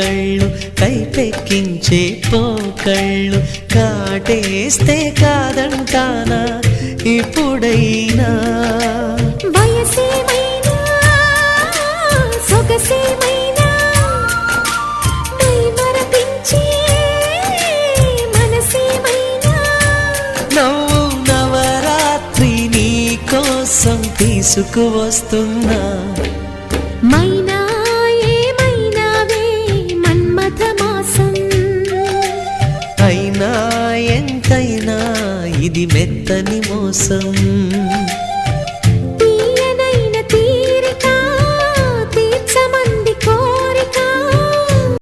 కళ్ళు కైపెక్కించే పోకళ్ళు కాటేస్తే కాదంటానా ఇప్పుడైనా వయసేమైనా సొగసేమైనా మరపించే మనసేమైనా నవ్వు నవరాత్రి నీ కోసం తీసుకువస్తున్నా మైనా ఏమైనావే మన్మథ మాసం అయినా ఎంతైనా ఇది మెత్తని మోసం